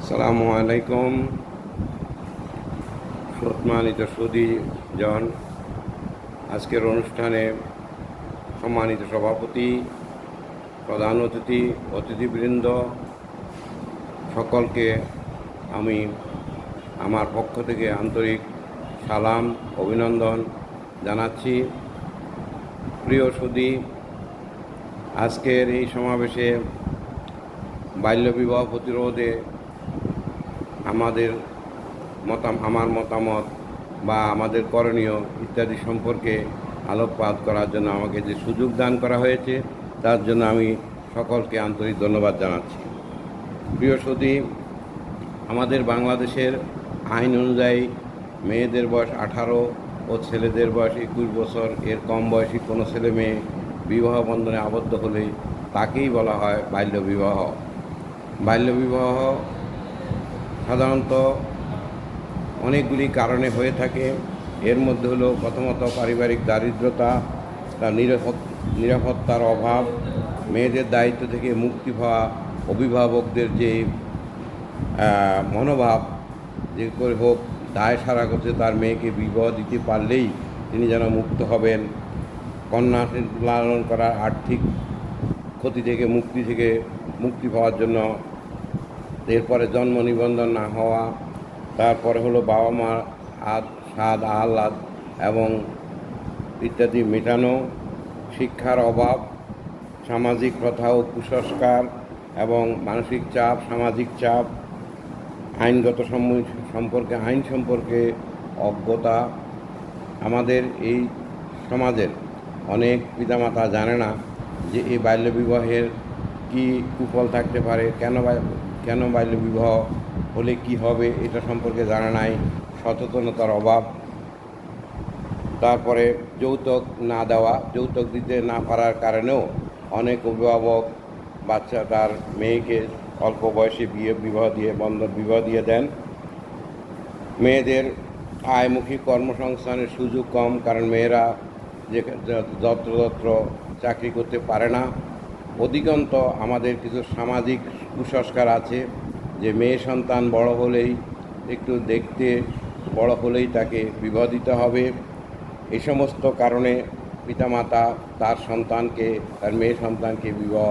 আসসালামু আলাইকুম। সম্মানিত সুধীজন, আজকের অনুষ্ঠানে সম্মানিত সভাপতি, প্রধান অতিথি, অতিথিবৃন্দ সকলকে আমি আমার পক্ষ থেকে আন্তরিক সালাম, অভিনন্দন জানাচ্ছি। প্রিয় সুধী, আজকের এই সমাবেশে বাল্যবিবাহ প্রতিরোধে আমার মতামত বা আমাদের করণীয় ইত্যাদি সম্পর্কে আলোকপাত করার জন্য আমাকে যে সুযোগ দান করা হয়েছে তার জন্য আমি সকলকে আন্তরিক ধন্যবাদ জানাচ্ছি। প্রিয় সুধী, আমাদের বাংলাদেশের আইন অনুযায়ী মেয়েদের বয়স 18 ও ছেলেদের বয়স 21 বছর, এর কম বয়সী কোনো ছেলে মেয়ে বিবাহ বন্ধনে আবদ্ধ হলে তাকেই বলা হয় বাল্যবিবাহ। বাল্যবিবাহ সাধারণত অনেকগুলি কারণে হয়ে থাকে। এর মধ্যে হলো প্রথমত পারিবারিক দারিদ্রতা, তার নিরাপত্তার অভাব, মেয়েদের দায়িত্ব থেকে মুক্তি পাওয়া, অভিভাবকদের যে মনোভাব যে করে হোক দায় সারা করছে তার মেয়েকে বিবাহ দিতে পারলেই তিনি যেন মুক্ত হবেন, কন্যা লালন করার আর্থিক ক্ষতি থেকে মুক্তি পাওয়ার জন্য, এরপরে জন্ম নিবন্ধন না হওয়া, তারপরে হলো বাবা মার স্বাদ আহ্লাদ এবং ইত্যাদি মেটানো, শিক্ষার অভাব, সামাজিক প্রথা ও কুসংস্কার এবং মানসিক চাপ, সামাজিক চাপ, আইনগত আইন সম্পর্কে অজ্ঞতা। আমাদের এই সমাজের অনেক পিতামাতা জানে না যে এই বাল্যবিবাহের কী কুফল থাকতে পারে, কেন বাল্যবিবাহ হলে কি হবে এটা সম্পর্কে জানা নাই, সচেতনতার অভাব। তারপরে যৌতুক না দেওয়া, যৌতুক দিতে না পারার কারণেও অনেক অভিভাবক তার মেয়েকে অল্প বয়সে বিবাহ দিয়ে দেন। মেয়েদের আয়মুখী কর্মসংস্থানের সুযোগ কম, কারণ মেয়েরা যত্র চাকরি করতে পারে না। অধিকন্ত আমাদের কিছু সামাজিক কুসংস্কার আছে যে মেয়ে সন্তান বড় হলেই একটু দেখতে বড় হলেই তাকে বিবাহ দিতে হবে। এই সমস্ত কারণে পিতামাতা তার মেয়ে সন্তানকে বিবাহ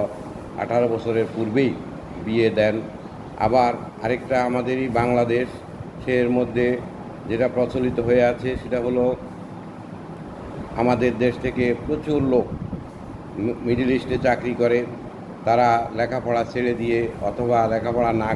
18 বছরের পূর্বেই বিয়ে দেন। আবার আরেকটা আমাদেরই বাংলাদেশের মধ্যে যেটা প্রচলিত হয়ে আছে সেটা হলো আমাদের দেশ থেকে প্রচুর লোক মিডল ইস্টে চাকরি করে, তারা লেখাপড়া ছেড়ে দিয়ে অথবা লেখাপড়া না